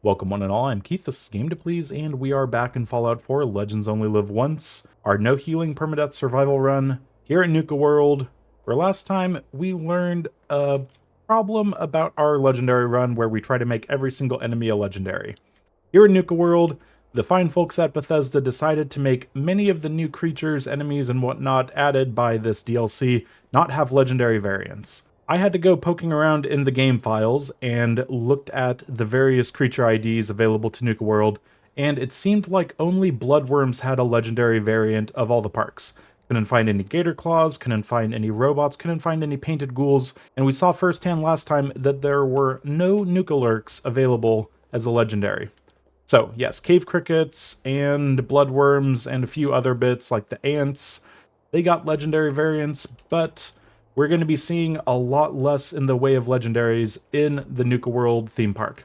Welcome one and all, I'm Keith, this is Game to Please, and we are back in Fallout 4 Legends Only Live Once, our no healing permadeath survival run here at Nuka World, where last time we learned a problem about our legendary run where we try to make every single enemy a legendary. Here in Nuka World, the fine folks at Bethesda decided to make many of the new creatures, enemies, and whatnot added by this DLC not have legendary variants. I had to go poking around in the game files and looked at the various creature IDs available to Nuka World, and it seemed like only Bloodworms had a legendary variant of all the parks. Couldn't find any gator claws, couldn't find any robots, couldn't find any painted ghouls, and we saw firsthand last time that there were no Nuka Lurks available as a legendary. So, yes, cave crickets and bloodworms and a few other bits like the ants, they got legendary variants, but we're going to be seeing a lot less in the way of legendaries in the Nuka World theme park.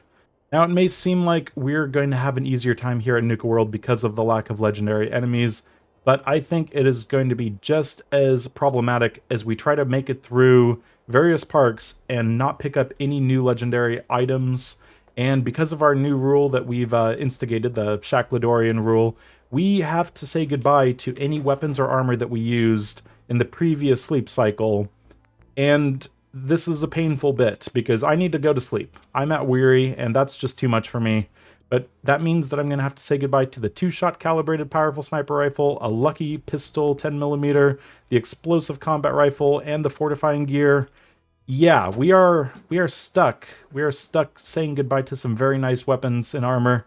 Now, it may seem like we're going to have an easier time here at Nuka World because of the lack of legendary enemies, but I think it is going to be just as problematic as we try to make it through various parks and not pick up any new legendary items. And because of our new rule that we've instigated, the Shecklador Rule, we have to say goodbye to any weapons or armor that we used in the previous sleep cycle. And this is a painful bit, because I need to go to sleep. I'm at weary, and that's just too much for me. But that means that I'm going to have to say goodbye to the 2-shot calibrated powerful sniper rifle, a lucky pistol 10mm, the explosive combat rifle, and the fortifying gear. Yeah, we are stuck. We are stuck saying goodbye to some very nice weapons and armor,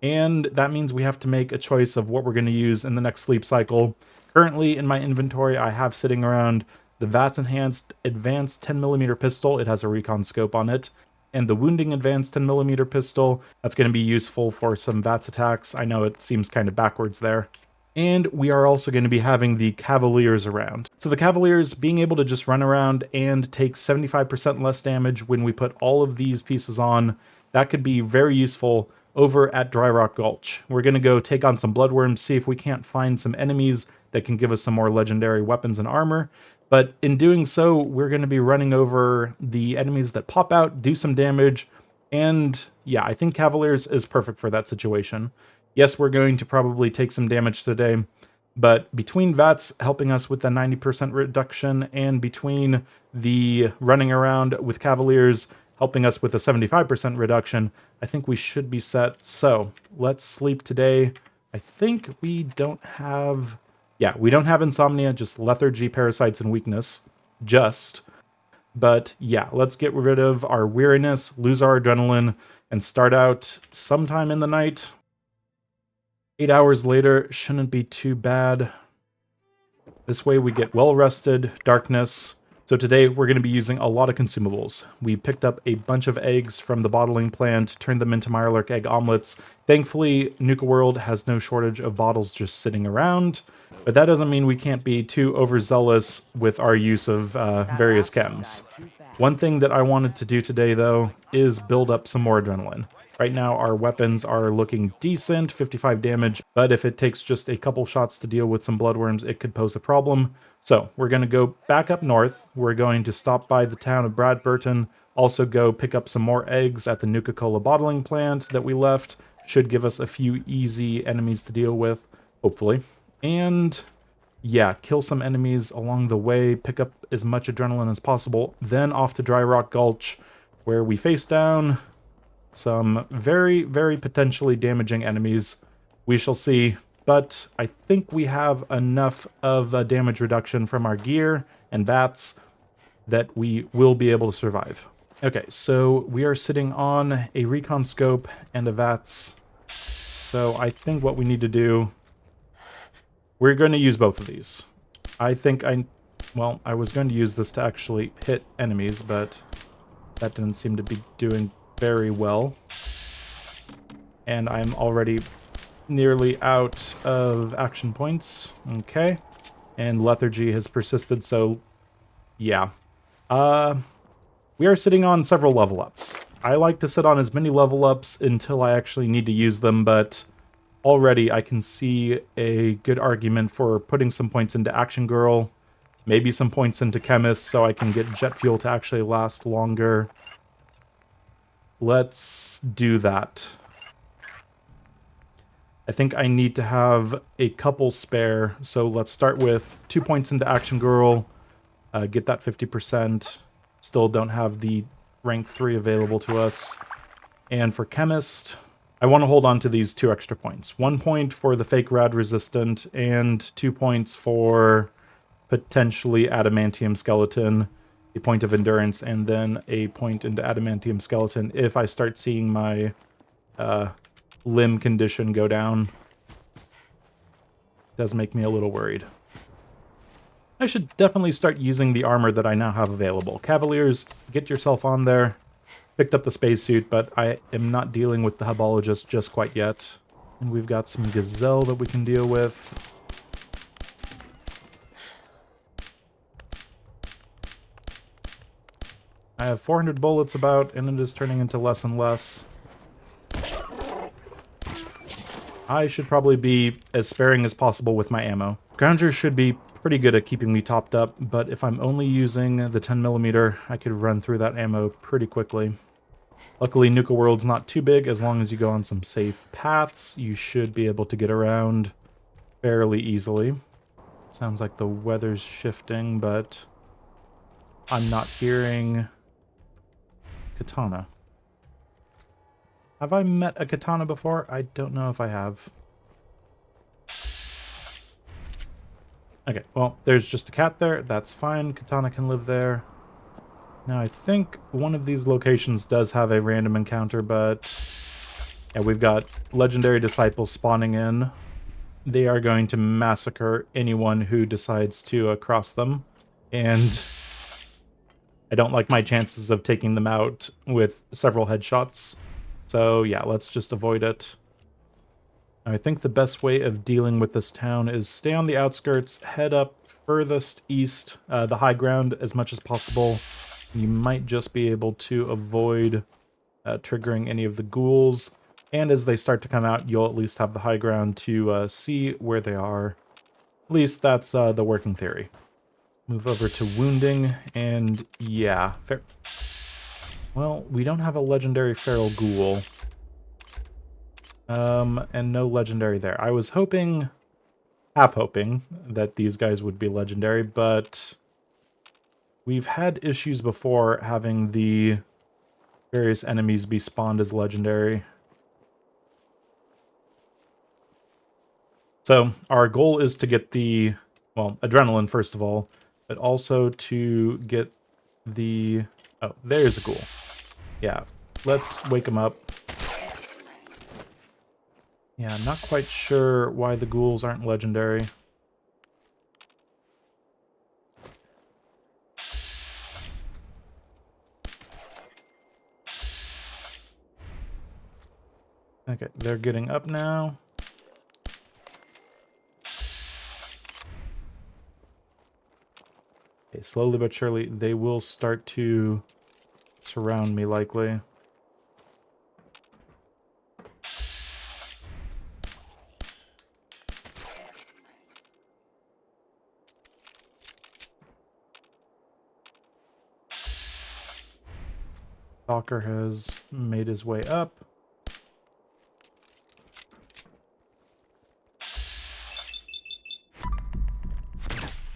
and that means we have to make a choice of what we're going to use in the next sleep cycle. Currently, in my inventory, I have sitting around the VATS Enhanced Advanced 10mm pistol. It has a recon scope on it. And the Wounding Advanced 10mm pistol. That's going to be useful for some VATS attacks. I know it seems kind of backwards there. And we are also going to be having the Cavaliers around. So the Cavaliers being able to just run around and take 75% less damage when we put all of these pieces on, that could be very useful over at Dry Rock Gulch. We're going to go take on some Bloodworms, see if we can't find some enemies that can give us some more legendary weapons and armor. But in doing so, we're going to be running over the enemies that pop out, do some damage, and yeah, I think Cavaliers is perfect for that situation. Yes, we're going to probably take some damage today, but between VATS helping us with the 90% reduction and between the running around with Cavaliers helping us with a 75% reduction, I think we should be set. So let's sleep today. I think we don't have... Yeah, we don't have insomnia, just lethargy, parasites, and weakness. But yeah, let's get rid of our weariness, lose our adrenaline, and start out sometime in the night. 8 hours later shouldn't be too bad. This way we get well rested, darkness. So today we're going to be using a lot of consumables. We picked up a bunch of eggs from the bottling plant, turned them into Mirelurk egg omelets. Thankfully, Nuka World has no shortage of bottles just sitting around, but that doesn't mean we can't be too overzealous with our use of various chems. One thing that I wanted to do today, though, is build up some more adrenaline. Right now, our weapons are looking decent, 55 damage, but if it takes just a couple shots to deal with some bloodworms, it could pose a problem. So we're going to go back up north. We're going to stop by the town of Bradburton, also go pick up some more eggs at the Nuka-Cola bottling plant that we left. Should give us a few easy enemies to deal with, hopefully. And yeah, kill some enemies along the way, pick up as much adrenaline as possible, then off to Dry Rock Gulch, where we face down some very, very potentially damaging enemies. We shall see, but I think we have enough of a damage reduction from our gear and VATS that we will be able to survive. Okay, so we are sitting on a recon scope and a VATS. So I think what we need to do, we're going to use both of these. I was going to use this to actually hit enemies, but that didn't seem to be doing very well. And I'm already nearly out of action points. Okay. And lethargy has persisted, so yeah. We are sitting on several level ups. I like to sit on as many level ups until I actually need to use them, but already I can see a good argument for putting some points into Action Girl, maybe some points into Chemist so I can get jet fuel to actually last longer. Let's do that. I think I need to have a couple spare, so let's start with 2 points into Action Girl, get that 50%. Still don't have the rank 3 available to us. And for Chemist, I want to hold on to these 2 extra points. 1 point for the fake rad resistant, and 2 points for potentially adamantium skeleton, a point of endurance, and then a point into adamantium skeleton if I start seeing my limb condition go down. Does make me a little worried. I should definitely start using the armor that I now have available. Cavaliers, get yourself on there. Picked up the spacesuit, but I am not dealing with the Hubologist just quite yet. And we've got some Gazelle that we can deal with. I have 400 bullets about, and it is turning into less and less. I should probably be as sparing as possible with my ammo. Grounger should be pretty good at keeping me topped up, but if I'm only using the 10mm, I could run through that ammo pretty quickly. Luckily, Nuka World's not too big. As long as you go on some safe paths, you should be able to get around fairly easily. Sounds like the weather's shifting, but I'm not hearing Katana. Have I met a Katana before? I don't know if I have. Okay, well, there's just a cat there. That's fine. Katana can live there. Now, I think one of these locations does have a random encounter, but yeah, we've got legendary disciples spawning in. They are going to massacre anyone who decides to cross them, and I don't like my chances of taking them out with several headshots. So yeah, let's just avoid it. I think the best way of dealing with this town is stay on the outskirts, head up furthest east, the high ground as much as possible. You might just be able to avoid triggering any of the ghouls. And as they start to come out, you'll at least have the high ground to see where they are. At least that's the working theory. Move over to wounding, and yeah. Well, we don't have a legendary feral ghoul. And no legendary there. I was hoping, half hoping, that these guys would be legendary, but we've had issues before having the various enemies be spawned as legendary. So our goal is to get the, well, adrenaline first of all, but also to get the, oh, there's a ghoul. Yeah, let's wake him up. Yeah, I'm not quite sure why the ghouls aren't legendary. Okay, they're getting up now. Okay, slowly but surely, they will start to surround me, likely. Stalker has made his way up.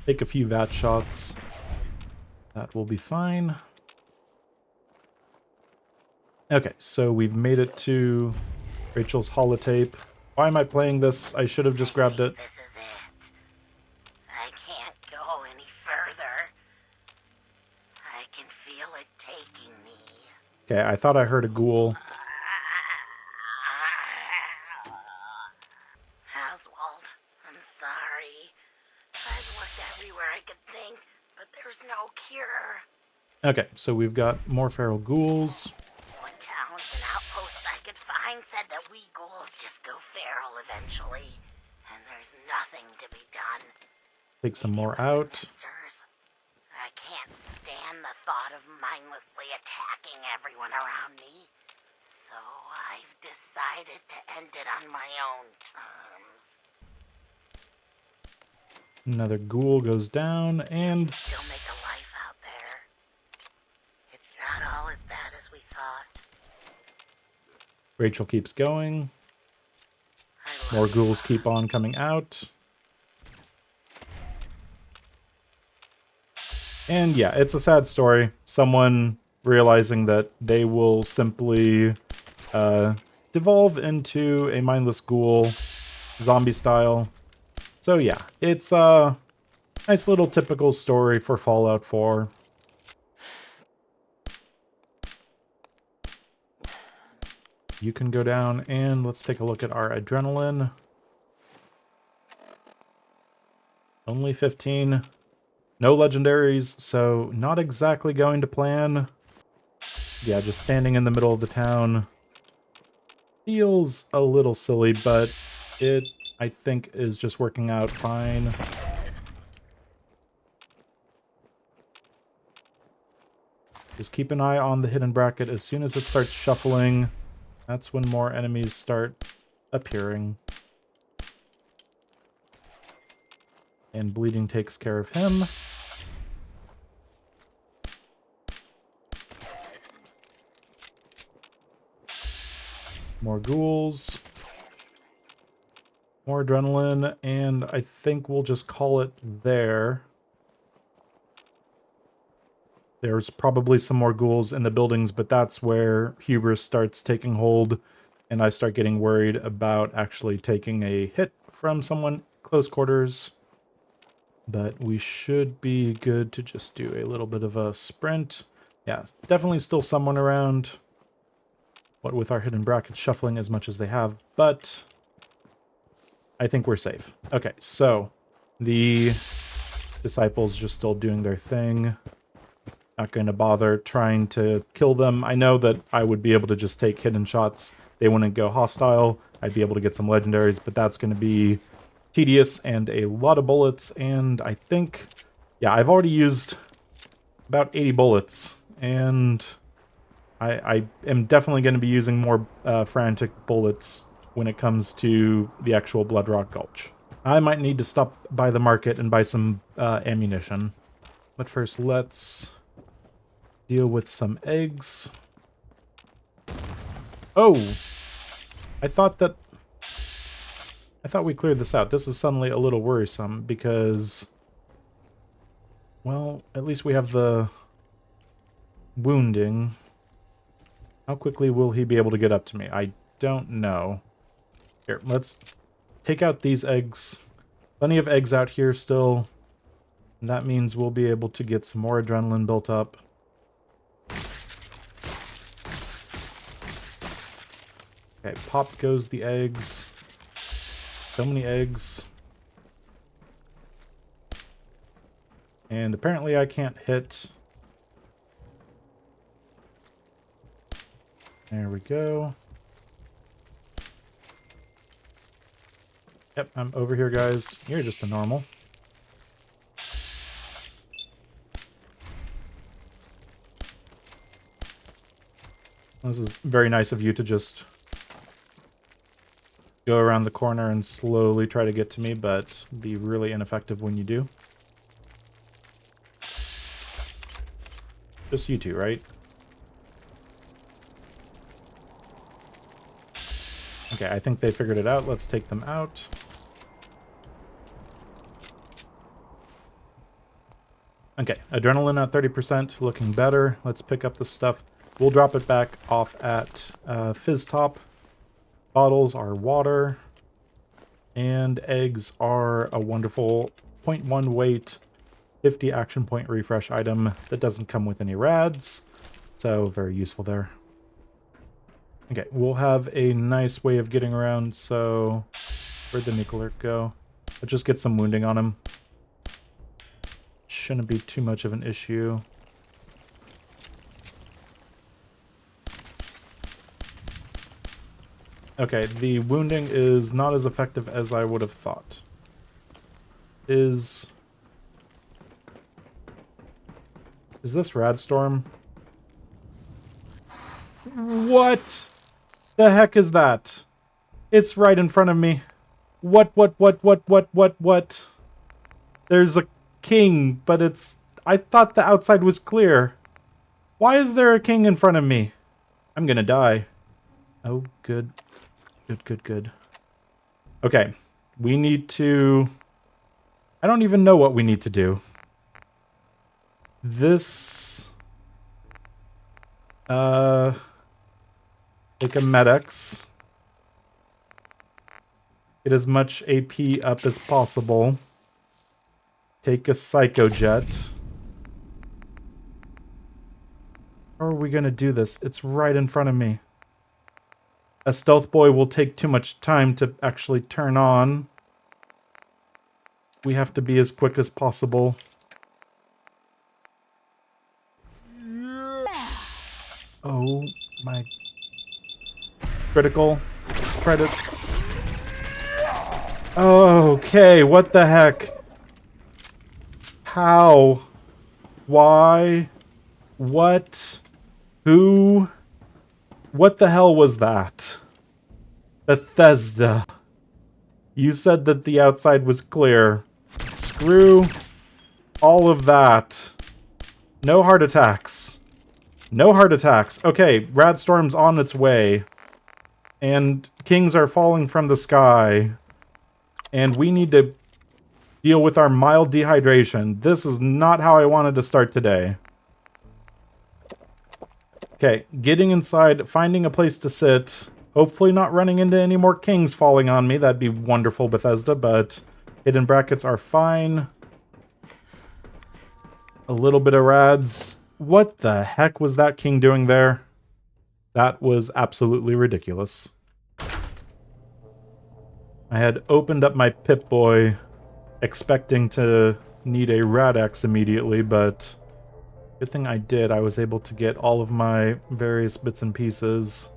Take a few VAT shots. That will be fine. Okay, so we've made it to Rachel's holotape. Why am I playing this? I should have just grabbed it. This is it. I can't go any further. I can feel it taking me. Okay, I thought I heard a ghoul. Oswald, I'm sorry. I've looked everywhere I could think, but there's no cure. Okay, so we've got more feral ghouls. What towns and outposts I could find said that we ghouls just go feral eventually, and there's nothing to be done. Take some Maybe more it was the out. misters. I can't stand the thought of mindlessly attacking everyone around me, so I've decided to end it on my own terms. Another ghoul goes down, and Still make a life out there. It's not all as bad as we thought. Rachel keeps going. I More ghouls keep on coming out. And yeah, it's a sad story. Someone realizing that they will simply devolve into a mindless ghoul, zombie style. So yeah, it's a nice little typical story for Fallout 4. You can go down and let's take a look at our adrenaline. Only 15. No legendaries, so not exactly going to plan. Yeah, just standing in the middle of the town feels a little silly, but it, I think, is just working out fine. Just keep an eye on the hidden bracket. As soon as it starts shuffling, that's when more enemies start appearing. And bleeding takes care of him. More ghouls. More adrenaline, and I think we'll just call it there. There's probably some more ghouls in the buildings, but that's where hubris starts taking hold, and I start getting worried about actually taking a hit from someone close quarters. But we should be good to just do a little bit of a sprint. Yeah, definitely still someone around. What with our hidden brackets shuffling as much as they have, but I think we're safe. Okay, so the disciples just still doing their thing. Not going to bother trying to kill them. I know that I would be able to just take hidden shots. They wouldn't go hostile. I'd be able to get some legendaries, but that's going to be tedious and a lot of bullets. And I think, yeah, I've already used about 80 bullets. And I am definitely going to be using more frantic bullets when it comes to the actual Blood Rock Gulch. I might need to stop by the market and buy some ammunition. But first, let's deal with some eggs. Oh! I thought we cleared this out. This is suddenly a little worrisome because, well, at least we have the wounding. How quickly will he be able to get up to me? I don't know. Here, let's take out these eggs. Plenty of eggs out here still. And that means we'll be able to get some more adrenaline built up. Okay, pop goes the eggs. So many eggs. And apparently I can't hit. There we go. Yep, I'm over here, guys. You're just a normal. This is very nice of you to just go around the corner and slowly try to get to me, but be really ineffective when you do. Just you two, right? Okay, I think they figured it out. Let's take them out. Okay, adrenaline at 30%, looking better. Let's pick up the stuff. We'll drop it back off at Fizz Top. Bottles are water. And eggs are a wonderful 0.1 weight, 50 action point refresh item that doesn't come with any rads. So very useful there. Okay, we'll have a nice way of getting around, so where'd the nuke alert go? Let's just get some wounding on him. Shouldn't be too much of an issue. Okay, the wounding is not as effective as I would have thought. Is this Radstorm? What the heck is that? It's right in front of me. What? There's a king, but it's... I thought the outside was clear. Why is there a king in front of me? I'm gonna die. Oh, good. Good. Okay, we need to... I don't even know what we need to do. This... Take a Med-X. Get as much AP up as possible. Take a Psycho Jet. How are we going to do this? It's right in front of me. A Stealth Boy will take too much time to actually turn on. We have to be as quick as possible. Oh my... Critical. Try to... Okay, what the heck? How? Why? What? Who? What the hell was that? Bethesda. You said that the outside was clear. Screw all of that. No heart attacks. No heart attacks. Okay, Radstorm's on its way. And kings are falling from the sky. And we need to deal with our mild dehydration. This is not how I wanted to start today. Okay, getting inside, finding a place to sit. Hopefully not running into any more kings falling on me. That'd be wonderful, Bethesda, but hidden brackets are fine. A little bit of rads. What the heck was that king doing there? That was absolutely ridiculous. I had opened up my Pip-Boy expecting to need a Rad-X immediately, but good thing I did. I was able to get all of my various bits and pieces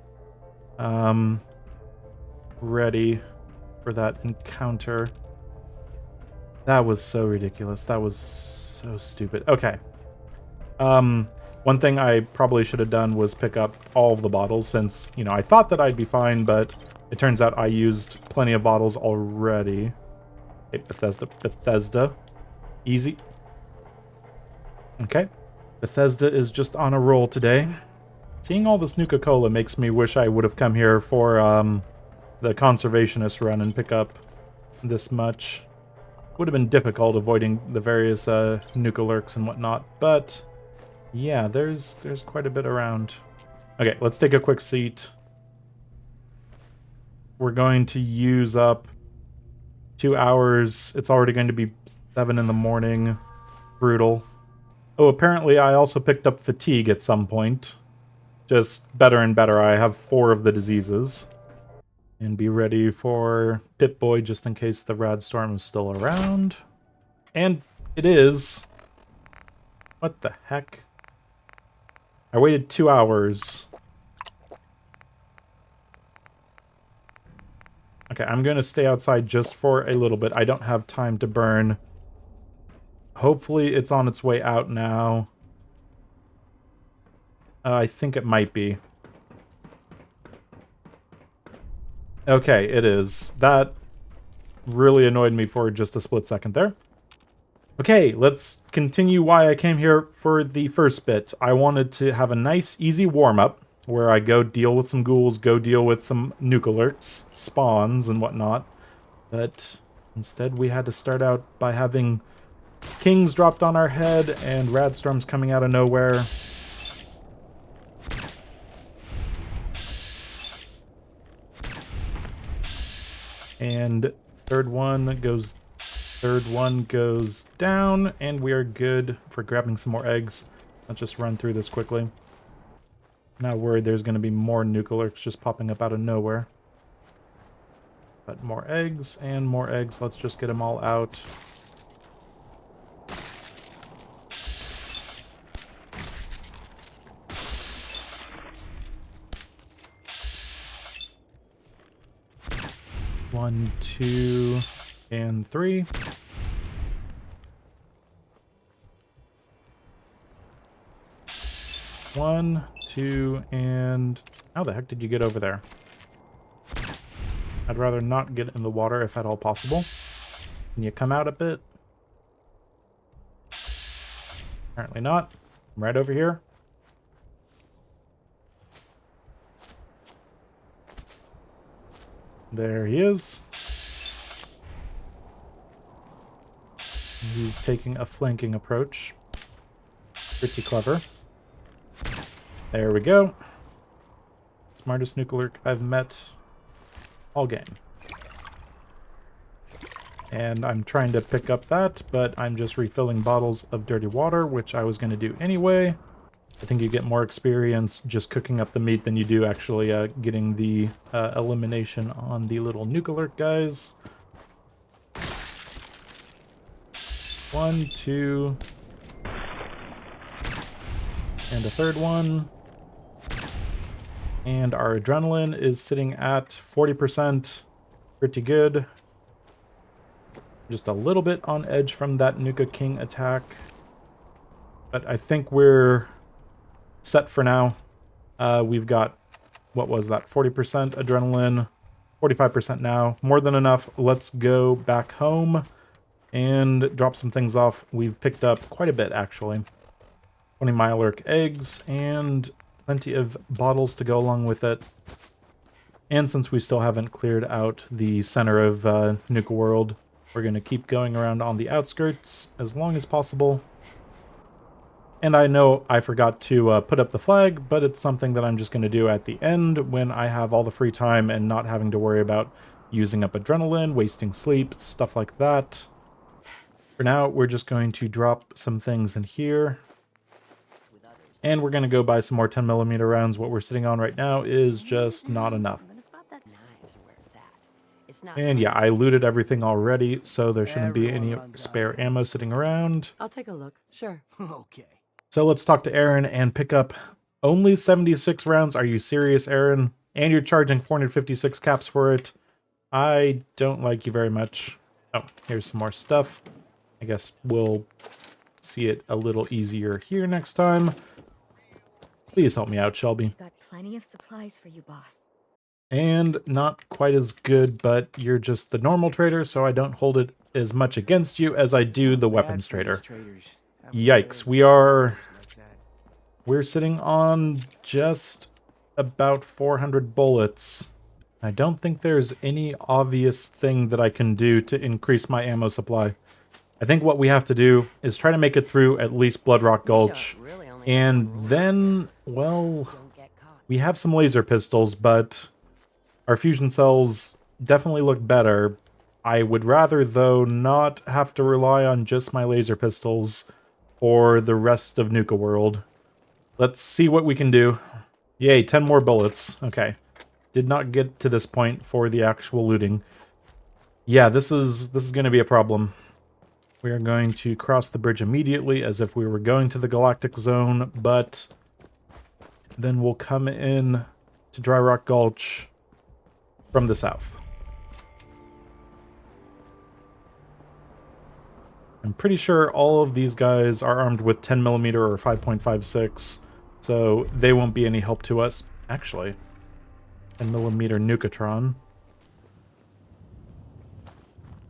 ready for that encounter. That was so ridiculous. That was so stupid. Okay. One thing I probably should have done was pick up all of the bottles since, you know, I thought that I'd be fine, but it turns out I used plenty of bottles already. Okay, Bethesda. Easy. Okay. Bethesda is just on a roll today. Seeing all this Nuka-Cola makes me wish I would have come here for the Conservationist run and pick up this much. Would have been difficult avoiding the various Nuka-Lurks and whatnot, but yeah, there's quite a bit around. Okay, let's take a quick seat. We're going to use up 2 hours. It's already going to be 7 in the morning. Brutal. Oh, apparently I also picked up fatigue at some point. Just better and better. I have 4 of the diseases. And be ready for Pip-Boy just in case the Radstorm is still around. And it is. What the heck? I waited 2 hours. Okay, I'm going to stay outside just for a little bit. I don't have time to burn. Hopefully it's on its way out now. I think it might be. Okay, it is. That really annoyed me for just a split second there. Okay, let's continue why I came here for the first bit. I wanted to have a nice, easy warm-up where I go deal with some ghouls, go deal with some Nuka-Lurks, spawns, and whatnot. But instead we had to start out by having kings dropped on our head and Radstorms coming out of nowhere. And third one goes down, and we are good for grabbing some more eggs. Let's just run through this quickly. Not worried there's going to be more Nuka-Lurks just popping up out of nowhere. But more eggs and more eggs. Let's just get them all out. One, 2, and 3. One, 2, and... How the heck did you get over there? I'd rather not get in the water if at all possible. Can you come out a bit? Apparently not. I'm right over here. There he is. He's taking a flanking approach. Pretty clever. There we go. Smartest nuclear I've met all game. And I'm trying to pick up that, but I'm just refilling bottles of dirty water, which I was going to do anyway. I think you get more experience just cooking up the meat than you do actually getting the elimination on the little nuclear guys. 1, 2, and a third one. And our adrenaline is sitting at 40%. Pretty good. Just a little bit on edge from that Nuka King attack. But I think we're set for now. We've got, what was that, 40% adrenaline, 45% now. More than enough. Let's go back home and drop some things off. We've picked up quite a bit, actually. 20 Mylark eggs and plenty of bottles to go along with it. And since we still haven't cleared out the center of Nuka World, we're going to keep going around on the outskirts as long as possible. And I know I forgot to put up the flag, but it's something that I'm just going to do at the end when I have all the free time and not having to worry about using up adrenaline, wasting sleep, stuff like that. For now, we're just going to drop some things in here. And we're going to go buy some more 10mm rounds. What we're sitting on right now is just not enough. And yeah, I looted everything already, so there shouldn't be any spare ammo sitting around. I'll take a look, sure. Okay. So let's talk to Aaron and pick up only 76 rounds. Are you serious, Aaron? And you're charging 456 caps for it. I don't like you very much. Oh, here's some more stuff. I guess we'll see it a little easier here next time. Please help me out, Shelby. Got plenty of supplies for you, boss. And not quite as good, but you're just the normal trader, so I don't hold it as much against you as I do the weapons trader. Yikes, we're sitting on just about 400 bullets. I don't think there's any obvious thing that I can do to increase my ammo supply. I think what we have to do is try to make it through at least Blood Rock Gulch. And then, well, we have some laser pistols, but our fusion cells definitely look better. I would rather, though, not have to rely on just my laser pistols for the rest of Nuka World. Let's see what we can do. Yay, 10 more bullets. Okay. Did not get to this point for the actual looting. Yeah, this is going to be a problem. We are going to cross the bridge immediately as if we were going to the Galactic Zone, but then we'll come in to Dry Rock Gulch from the south. I'm pretty sure all of these guys are armed with 10mm or 5.56, so they won't be any help to us. Actually, 10mm Nuka-Town.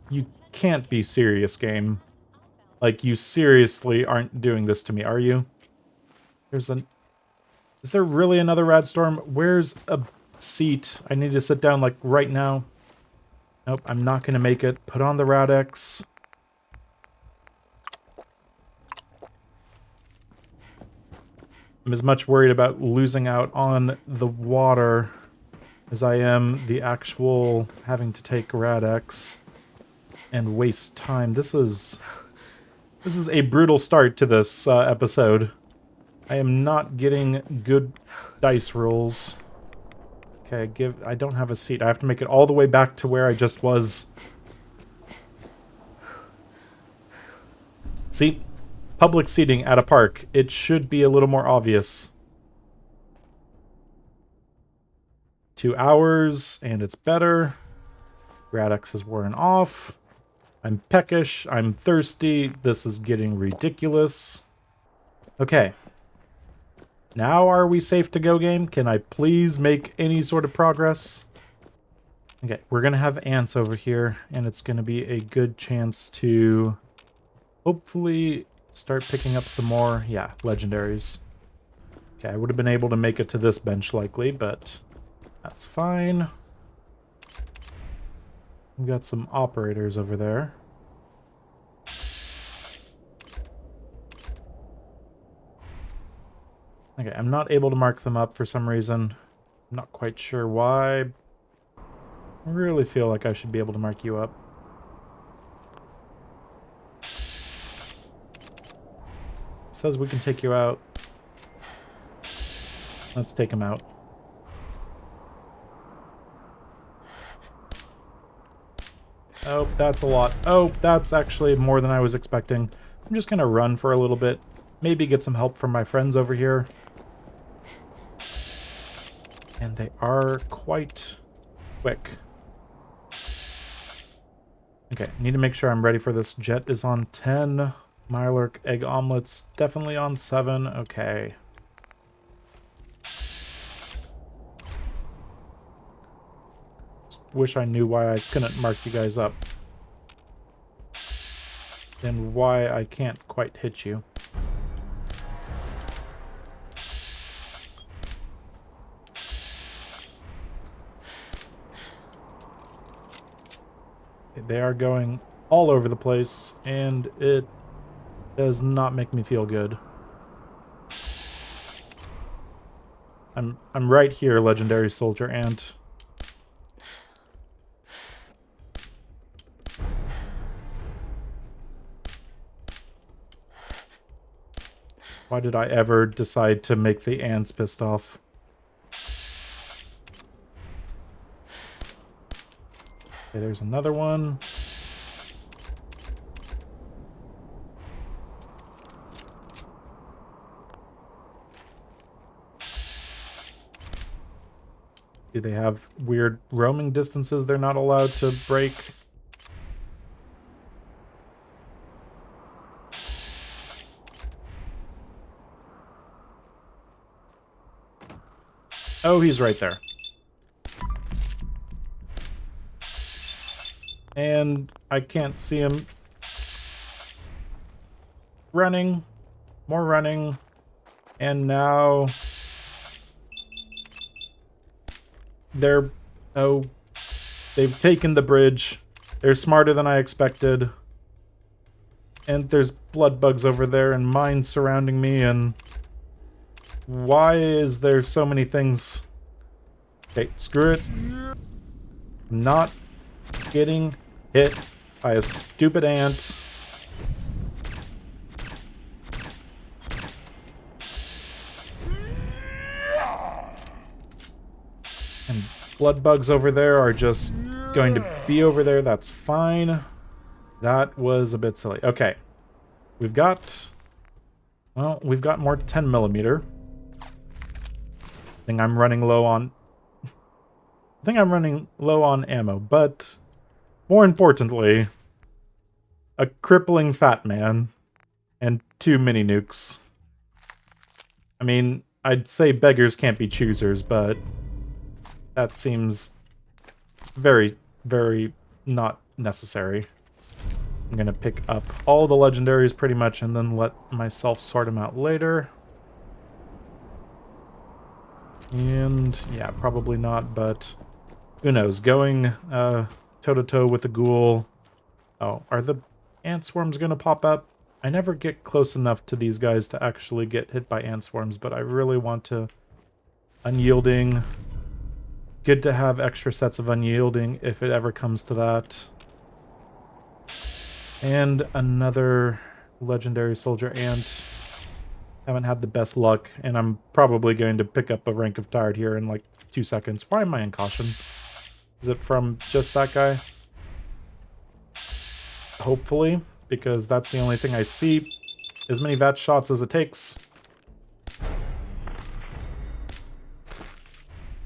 You can't be serious, game. Like, you seriously aren't doing this to me, are you? Is there really another Radstorm? Where's a seat? I need to sit down, like, right now. Nope, I'm not going to make it. Put on the Radex. I'm as much worried about losing out on the water as I am the actual having to take Radex and waste time. This is a brutal start to this episode. I am not getting good dice rolls. Okay, I don't have a seat. I have to make it all the way back to where I just was. See? Public seating at a park. It should be a little more obvious. 2 hours, and it's better. Radex has worn off. I'm peckish. I'm thirsty. This is getting ridiculous. Okay. Now are we safe to go, game? Can I please make any sort of progress? Okay, we're going to have ants over here, and it's going to be a good chance to hopefully start picking up some more, yeah, legendaries. Okay, I would have been able to make it to this bench likely, but that's fine. We've got some operators over there. Okay, I'm not able to mark them up for some reason. I'm not quite sure why. I really feel like I should be able to mark you up. It says we can take you out. Let's take him out. Oh, that's a lot. Oh, that's actually more than I was expecting. I'm just gonna run for a little bit. Maybe get some help from my friends over here. And they are quite quick. Okay, need to make sure I'm ready for this. Jet is on 10. Mirelurk egg omelets definitely on 7. Okay. Wish I knew why I couldn't mark you guys up. And why I can't quite hit you. They are going all over the place, and it does not make me feel good. I'm right here, Legendary Soldier Ant. Why did I ever decide to make the ants pissed off? Okay, there's another one. Do they have weird roaming distances they're not allowed to break? Oh, he's right there. And I can't see him. Running. More running. And now... they're... oh. They've taken the bridge. They're smarter than I expected. And there's blood bugs over there and mines surrounding me, and... why is there so many things? Okay, screw it. I'm not getting hit by a stupid ant. And blood bugs over there are just going to be over there. That's fine. That was a bit silly. Okay. We've got... well, we've got more 10mm. I think I'm running low on... I think I'm running low on ammo, but... more importantly... a crippling fat man. And 2 mini nukes. I mean, I'd say beggars can't be choosers, but... that seems... very, very not necessary. I'm gonna pick up all the legendaries pretty much and then let myself sort them out later. And yeah, probably not, but who knows? Going toe-to-toe with a ghoul. Oh, are the ant swarms gonna pop up? I never get close enough to these guys to actually get hit by ant swarms, but I really want to... unyielding. Good to have extra sets of unyielding if it ever comes to that. And another legendary soldier ant. Haven't had the best luck, and I'm probably going to pick up a rank of tired here in like 2 seconds. Why am I in caution? Is it from just that guy? Hopefully, because that's the only thing I see. As many VAT shots as it takes.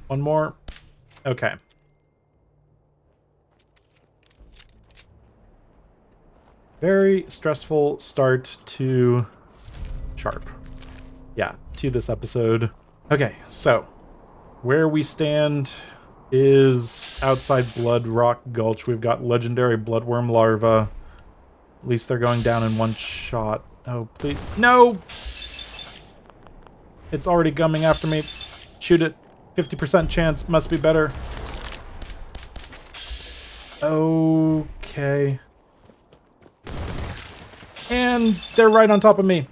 One more. Okay. Very stressful start to Sharp. Yeah, to this episode. Okay, so where we stand is outside Blood Rock Gulch. We've got legendary bloodworm larva. At least they're going down in one shot. Oh, please. No! It's already coming after me. Shoot it. 50% chance. Must be better. Okay. And they're right on top of me.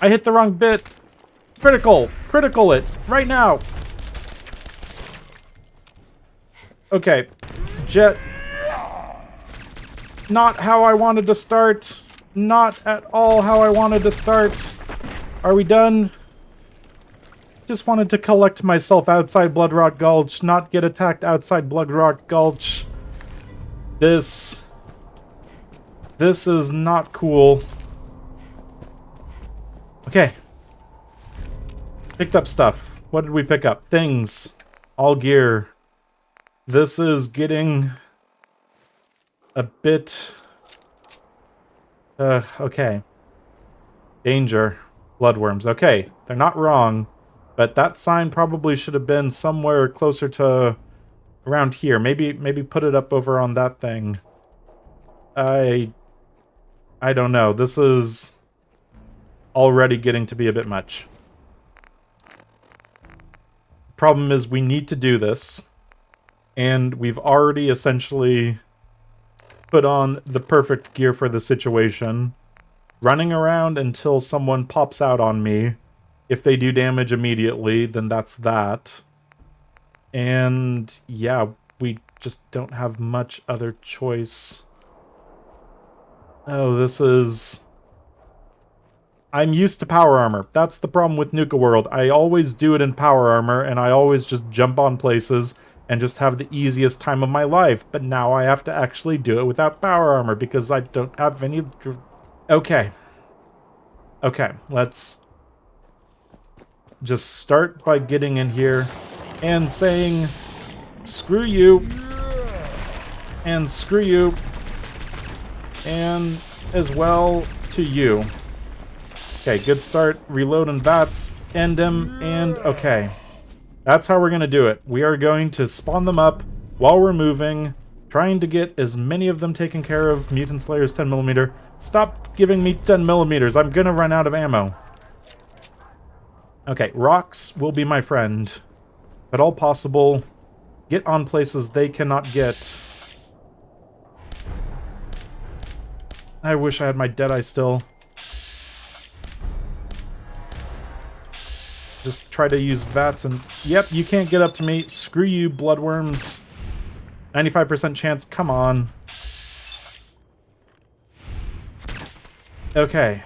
I hit the wrong bit. Critical! Critical it! Right now! Okay. Jet. Not how I wanted to start. Not at all how I wanted to start. Are we done? Just wanted to collect myself outside Blood Rock Gulch, not get attacked outside Blood Rock Gulch. This is not cool. Okay. Picked up stuff. What did we pick up? Things. All gear. This is getting a bit... okay. Danger. Bloodworms. Okay, they're not wrong, but that sign probably should have been somewhere closer to around here. Maybe put it up over on that thing. I don't know. This is already getting to be a bit much. Problem is, we need to do this, and we've already essentially put on the perfect gear for the situation. Running around until someone pops out on me. If they do damage immediately, then that's that. And yeah, we just don't have much other choice. Oh, this is... I'm used to power armor. That's the problem with Nuka World. I always do it in power armor, and I always just jump on places and just have the easiest time of my life. But now I have to actually do it without power armor because I don't have any... Okay. Okay, let's just start by getting in here and saying, screw you, and screw you, and as well to you. Okay, good start. Reload and bats, end him, and okay. That's how we're going to do it. We are going to spawn them up while we're moving, trying to get as many of them taken care of. Mutant Slayer's 10mm. Stop giving me 10mm. I'm going to run out of ammo. Okay, rocks will be my friend. But all possible, get on places they cannot get. I wish I had my Deadeye still. Just try to use VATS and... Yep, you can't get up to me. Screw you, Bloodworms. 95% chance, come on. Okay.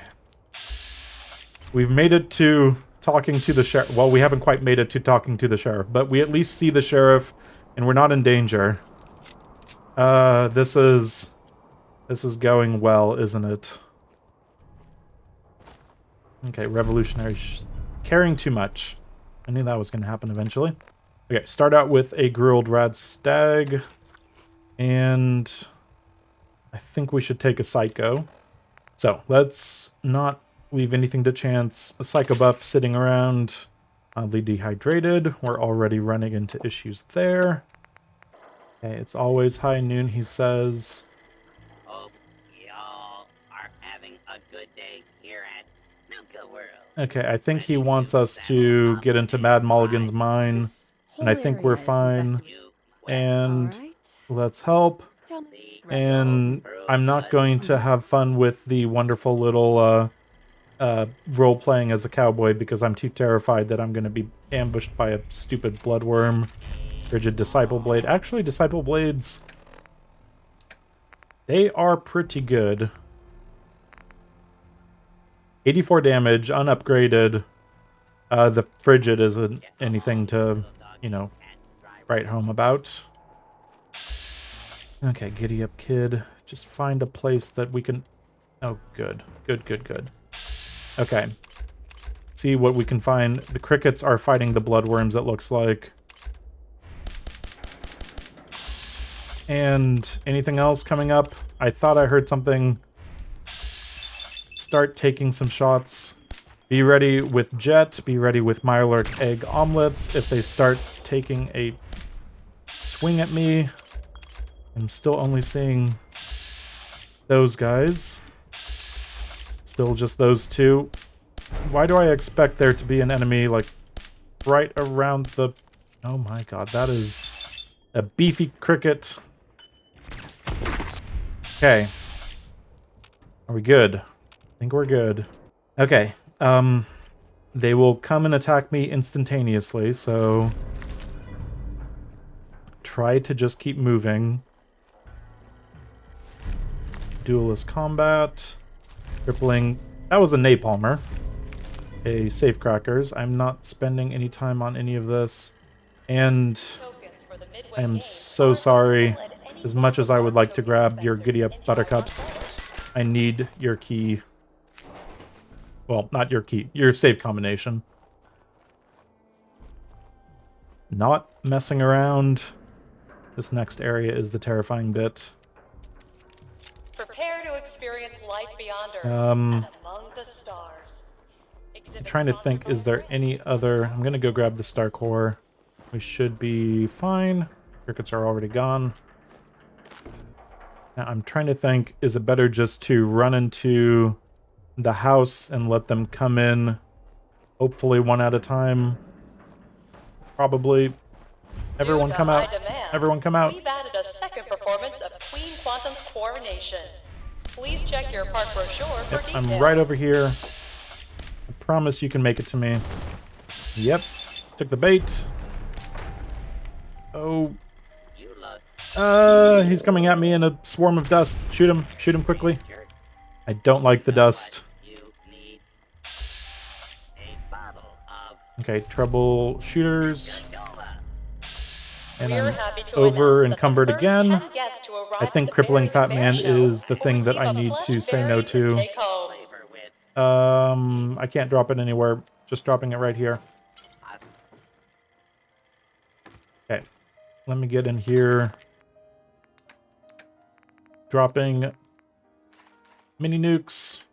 We've made it to talking to the sheriff. Well, we haven't quite made it to talking to the sheriff, but we at least see the sheriff, and we're not in danger. This is going well, isn't it? Okay, revolutionary... Caring too much. I knew that was going to happen eventually. Okay, start out with a grilled rad stag. And I think we should take a psycho. So, let's not leave anything to chance. A psycho buff sitting around. Oddly dehydrated. We're already running into issues there. Okay, it's always high noon, he says. Hope y'all are having a good day here at Nuka World. Okay, I think he wants us to get into Mad Mulligan's mine, and I think we're fine. And let's help. And I'm not going to have fun with the wonderful little role-playing as a cowboy because I'm too terrified that I'm going to be ambushed by a stupid bloodworm. Rigid Disciple Blade. Actually, Disciple Blades, they are pretty good. 84 damage, unupgraded. The Frigid isn't anything to, you know, write home about. Okay, giddy up, kid. Just find a place that we can... Oh, good. Good, good, good. Okay. See what we can find. The crickets are fighting the bloodworms, it looks like. And anything else coming up? I thought I heard something... Start taking some shots. Be ready with Jet. Be ready with Mirelurk egg omelets. If they start taking a swing at me, I'm still only seeing those guys. Still just those two. Why do I expect there to be an enemy, like, right around the... Oh my god, that is a beefy cricket. Okay. Are we good? I think we're good. Okay, they will come and attack me instantaneously, so try to just keep moving. Duelist combat. Crippling. That was a napalmer. A safecrackers. I'm not spending any time on any of this. And I am so sorry. As much as I would like to grab your giddy up buttercups, I need your key. Well, not your key. Your save combination. Not messing around. This next area is the terrifying bit. Prepare to experience life beyond Earth and among the stars. I'm trying to think, is there any other... I'm going to go grab the star core. We should be fine. Crickets are already gone. Now, I'm trying to think, is it better just to run into the house and let them come in, hopefully one at a time? Probably. Everyone come out. Everyone come out. We've added a second performance of Queen Quantum's coronation. Please check your park brochure for details. I'm right over here. I promise you can make it to me. Yep. Took the bait. Oh. He's coming at me in a swarm of dust. Shoot him. Shoot him quickly. I don't like the dust. Okay, troubleshooters. And I'm over encumbered again. I think crippling Fat Man is the thing that I need to say no to. I can't drop it anywhere. Just dropping it right here. Okay. Let me get in here. Dropping mini nukes.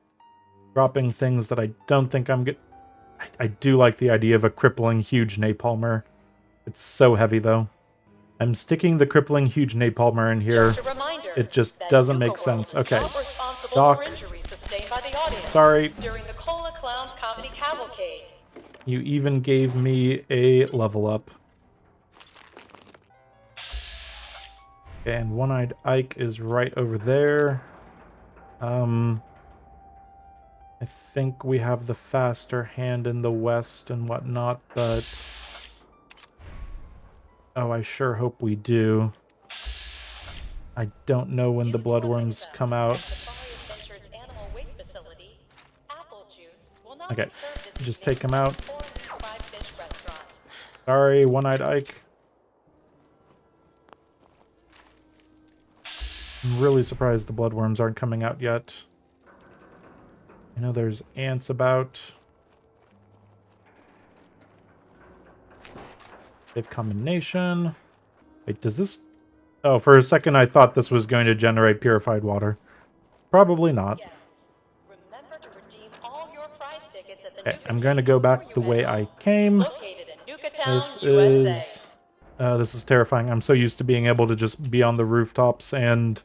Dropping things that I don't think I'm good. I do like the idea of a crippling huge napalmer. It's so heavy though. I'm sticking the crippling huge napalmer in here. It just doesn't make sense. Okay. Doc. Sorry. During the Cola Clowns Comedy Cavalcade. You even gave me a level up. And One-Eyed Ike is right over there. I think we have the faster hand in the west and whatnot, but... Oh, I sure hope we do. I don't know when the Bloodworms come out. Okay, just take him out. Sorry, One-Eyed Ike. I'm really surprised the Bloodworms aren't coming out yet. I know there's ants about. They've combination. Wait, does this... Oh, for a second I thought this was going to generate purified water. Probably not. Okay, I'm going to go back the way I came. This is terrifying. I'm so used to being able to just be on the rooftops and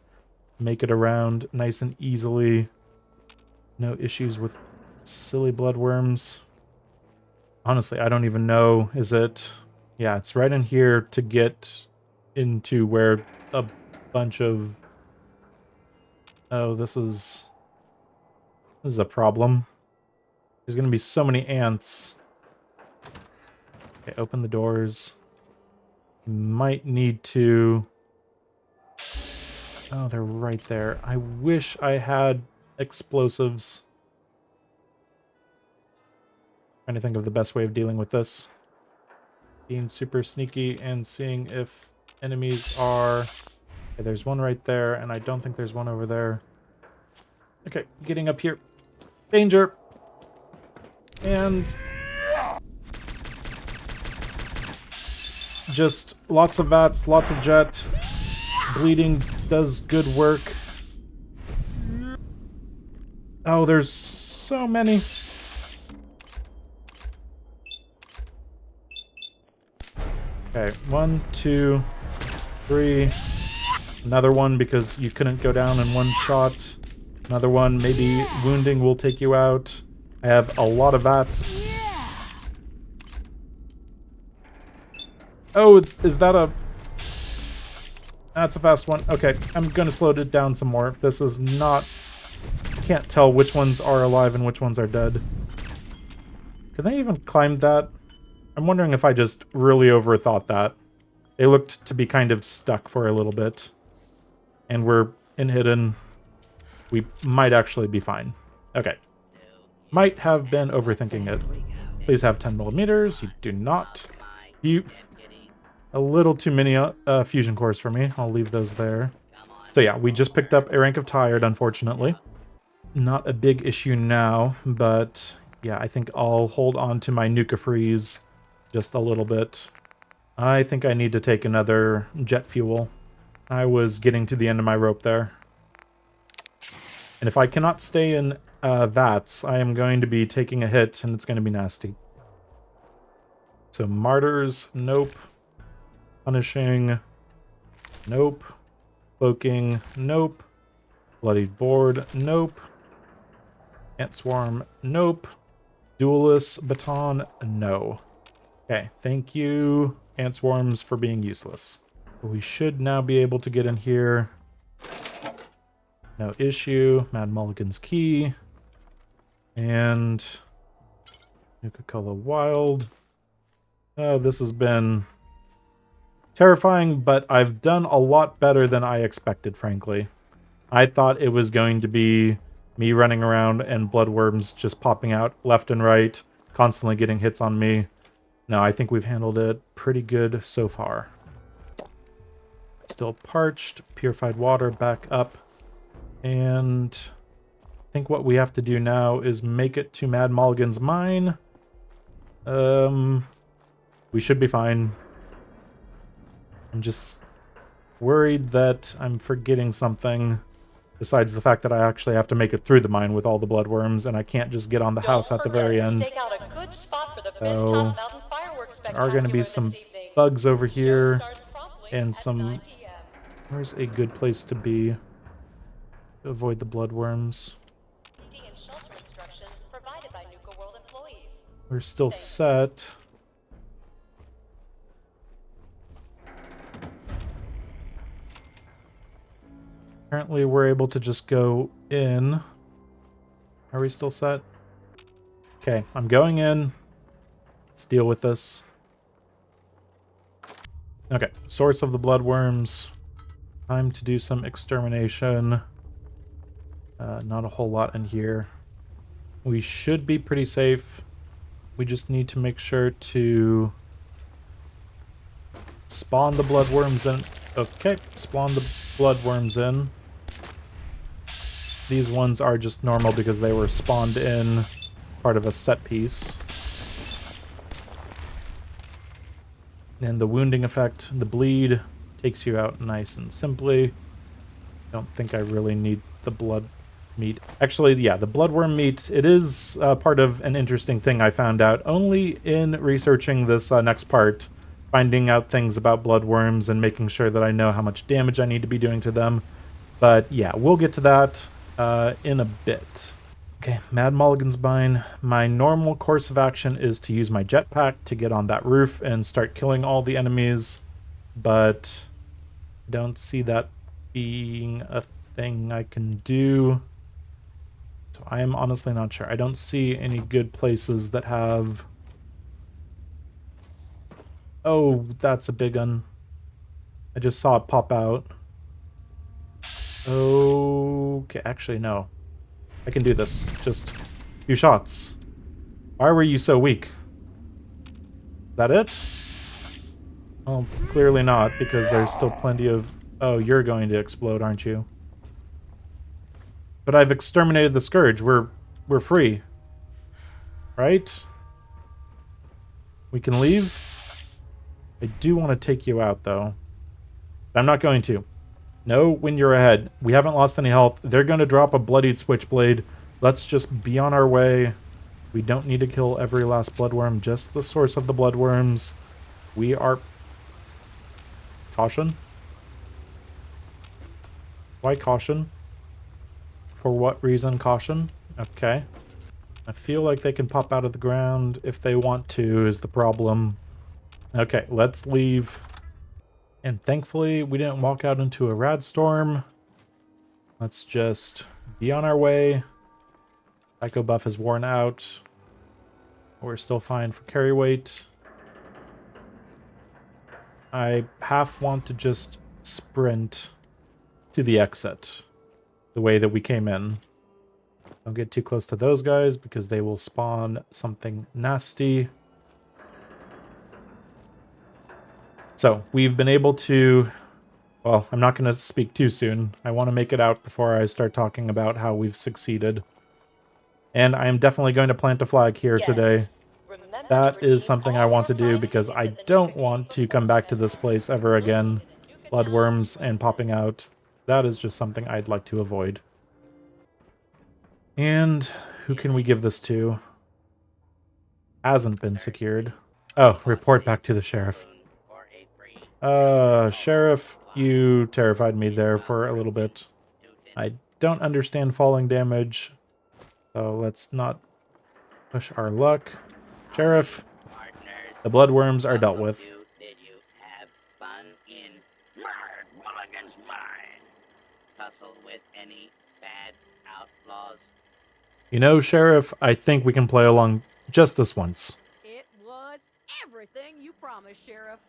make it around nice and easily. No issues with silly bloodworms. Honestly, I don't even know. Is it... Yeah, it's right in here to get into where a bunch of... Oh, this is a problem. There's going to be so many ants. Okay, open the doors. Might need to... Oh, they're right there. I wish I had explosives. Trying to think of the best way of dealing with this. Being super sneaky and seeing if enemies are... Okay, there's one right there, and I don't think there's one over there. Okay, getting up here. Danger! And... Just lots of VATS, lots of jet. Bleeding does good work. Oh, there's so many. Okay, 1, 2, 3. Another one because you couldn't go down in one shot. Another one, maybe wounding will take you out. I have a lot of VATS. Oh, is that a... That's a fast one. Okay, I'm gonna slow it down some more. This is not... I can't tell which ones are alive and which ones are dead. Can they even climb that? I'm wondering if I just really overthought that. They looked to be kind of stuck for a little bit. And we're in hidden. We might actually be fine. Okay. Might have been overthinking it. Please have 10 millimeters. You do not. You... A little too many fusion cores for me. I'll leave those there. So yeah, we just picked up a rank of tired, unfortunately. Not a big issue now, but yeah, I think I'll hold on to my Nuka freeze just a little bit. I think I need to take another jet fuel. I was getting to the end of my rope there. And if I cannot stay in vats, I am going to be taking a hit, and it's going to be nasty. So martyrs, nope. Punishing, nope. Cloaking, nope. Bloodied board, nope. Ant swarm, nope. Duelist baton, no. Okay, thank you, ant swarms, for being useless. We should now be able to get in here. No issue. Mad Mulligan's key. And Nuka-Cola Wild. Oh, this has been terrifying, but I've done a lot better than I expected, frankly. I thought it was going to be me running around and bloodworms just popping out left and right, constantly getting hits on me. No, I think we've handled it pretty good so far. Still parched, purified water back up. And I think what we have to do now is make it to Mad Mulligan's mine. We should be fine. I'm just worried that I'm forgetting something besides the fact that I actually have to make it through the mine with all the bloodworms, and I can't just get on the house at the very end. So there are going to be some bugs over here and some... Where's a good place to be to avoid the bloodworms? We're still set. Apparently we're able to just go in. Are we still set? Okay, I'm going in. Let's deal with this. Okay, source of the bloodworms. Time to do some extermination. Not a whole lot in here. We should be pretty safe. We just need to make sure to spawn the bloodworms in. Okay, spawn the bloodworms in. These ones are just normal because they were spawned in part of a set piece. And the wounding effect, the bleed, takes you out nice and simply. Don't think I really need the blood meat. Actually, yeah, the bloodworm meat, it is part of an interesting thing I found out only in researching this next part, finding out things about bloodworms and making sure that I know how much damage I need to be doing to them. But yeah, we'll get to that in a bit. Okay, Mad Mulligan's mine. My normal course of action is to use my jetpack to get on that roof and start killing all the enemies, but I don't see that being a thing I can do. So I am honestly not sure. I don't see any good places that have... Oh, that's a big one. I just saw it pop out. Okay, actually, no. I can do this. Just a few shots. Why were you so weak? Is that it? Well, clearly not, because there's still plenty of... Oh, you're going to explode, aren't you? But I've exterminated the Scourge. We're free. Right? We can leave? I do want to take you out, though. I'm not going to. No, when you're ahead. We haven't lost any health. They're going to drop a bloodied switchblade. Let's just be on our way. We don't need to kill every last bloodworm, just the source of the bloodworms. We are... Caution? Why caution? For what reason caution? Okay. I feel like they can pop out of the ground if they want to, is the problem. Okay, let's leave. And thankfully, we didn't walk out into a rad storm. Let's just be on our way. Psycho buff is worn out. We're still fine for carry weight. I half want to just sprint to the exit the way that we came in. Don't get too close to those guys because they will spawn something nasty. So we've been able to, well, I'm not going to speak too soon. I want to make it out before I start talking about how we've succeeded. And I am definitely going to plant a flag here today. Remember That to is redeem something all I want your to do prizes because at I the don't Nuka-Cola want to come back to this place ever again. Bloodworms and popping out. That is just something I'd like to avoid. And who can we give this to? Hasn't been secured. Oh, report back to the sheriff. Sheriff, you terrified me there for a little bit. I don't understand falling damage, so let's not push our luck. Sheriff, the bloodworms are dealt with. Did you have fun in Mard Mulligan's mine? Tussled with any bad outlaws? You know, Sheriff, I think we can play along just this once. It was everything you promised, Sheriff.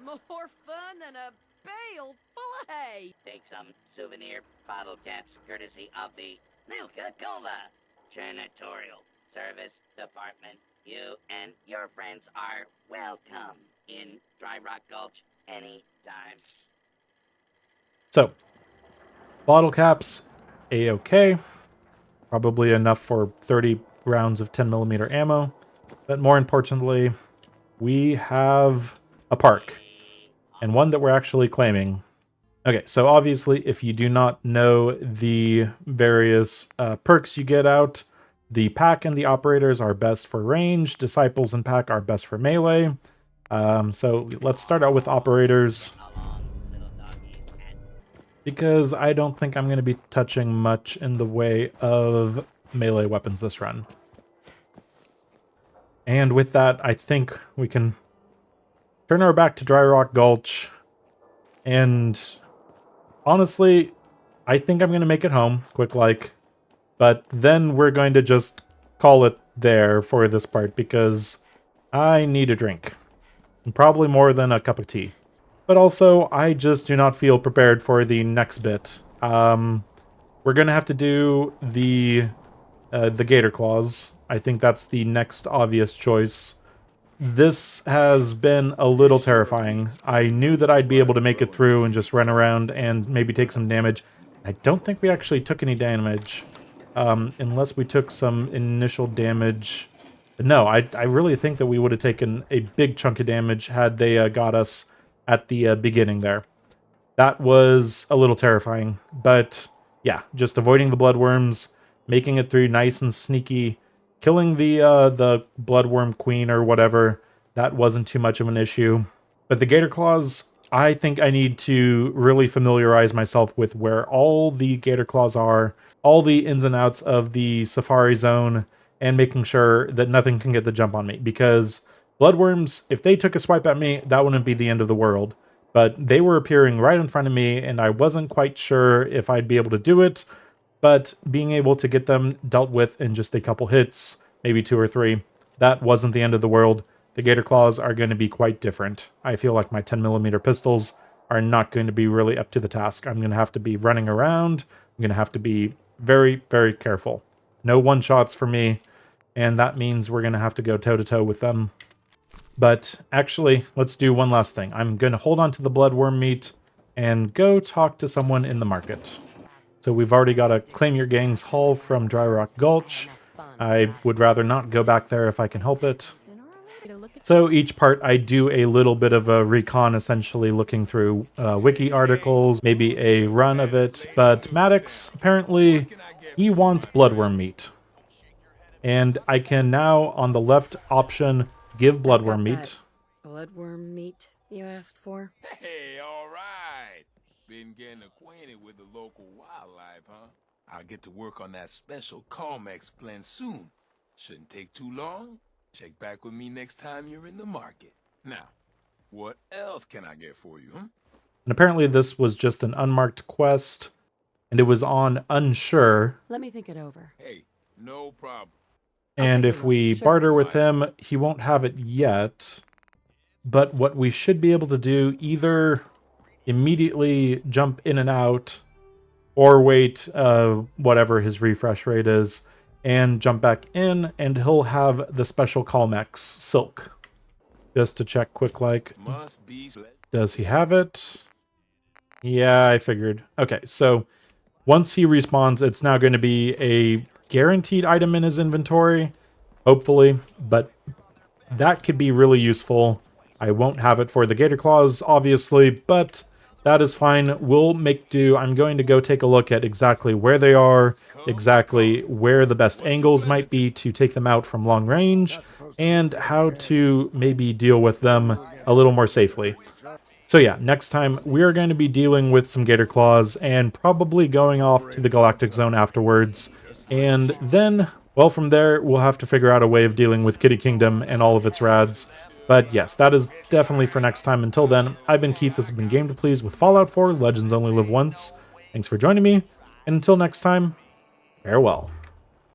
More fun than a bale full of hay. Take some souvenir bottle caps courtesy of the Nuka-Cola Janitorial Service Department. You and your friends are welcome in Dry Rock Gulch anytime. So, bottle caps, A-okay. Probably enough for 30 rounds of 10mm ammo. But more importantly, we have a park. And one that we're actually claiming. Okay, so obviously, if you do not know the various perks you get out, the pack and the operators are best for range, disciples and pack are best for melee. So let's start out with operators, because I don't think I'm going to be touching much in the way of melee weapons this run. And with that, I think we can turn our back to Dry Rock Gulch. And honestly, I think I'm going to make it home, quick like. But then we're going to just call it there for this part because I need a drink. And probably more than a cup of tea. But also, I just do not feel prepared for the next bit. We're going to have to do the Gator Claws. I think that's the next obvious choice. This has been a little terrifying. I knew that I'd be able to make it through and just run around and maybe take some damage. I don't think we actually took any damage, unless we took some initial damage. No, I really think that we would have taken a big chunk of damage had they got us at the beginning there. That was a little terrifying, but yeah, just avoiding the bloodworms, making it through nice and sneaky, killing the bloodworm queen or whatever, that wasn't too much of an issue. But the Gator Claws, I think I need to really familiarize myself with where all the Gator Claws are, all the ins and outs of the Safari Zone, and making sure that nothing can get the jump on me. Because bloodworms, if they took a swipe at me, that wouldn't be the end of the world. But they were appearing right in front of me, and I wasn't quite sure if I'd be able to do it. But being able to get them dealt with in just a couple hits, maybe 2 or 3, that wasn't the end of the world. The Gator Claws are going to be quite different. I feel like my 10mm pistols are not going to be really up to the task. I'm going to have to be running around. I'm going to have to be very, very careful. No one-shots for me, and that means we're going to have to go toe-to-toe with them. But actually, let's do one last thing. I'm going to hold on to the bloodworm meat and go talk to someone in the market. So we've already got a Claim Your Gang's haul from Dry Rock Gulch. I would rather not go back there if I can help it. So each part I do a little bit of a recon, essentially looking through wiki articles, maybe a run of it. But Maddox, apparently, he wants bloodworm meat. And I can now, on the left option, give bloodworm meat. Bloodworm meat you asked for? Hey, all right. Been getting acquainted with the local wildlife, huh? I'll get to work on that special Calmex blend soon. Shouldn't take too long. Check back with me next time you're in the market. Now, what else can I get for you, huh? And apparently this was just an unmarked quest, and it was on unsure. Let me think it over. Hey, no problem. And take if a we look. Sure. barter with him, he won't have it yet. But what we should be able to do, either immediately jump in and out, or wait whatever his refresh rate is, and jump back in, and he'll have the special Calmex Silk. Just to check quick, like, Must be. does he have it? Yeah, I figured. Okay, so once he respawns, it's now going to be a guaranteed item in his inventory, hopefully, but that could be really useful. I won't have it for the Gator Claws, obviously, but that is fine. We'll make do. I'm going to go take a look at exactly where they are, exactly where the best angles might be to take them out from long range, and how to maybe deal with them a little more safely. So yeah, next time we are going to be dealing with some Gator Claws and probably going off to the Galactic Zone afterwards. And then, well, from there, we'll have to figure out a way of dealing with Kitty Kingdom and all of its rads. But yes, that is definitely for next time. Until then, I've been Keith. This has been Game to Please with Fallout 4 Legends Only Live Once. Thanks for joining me. And until next time, farewell.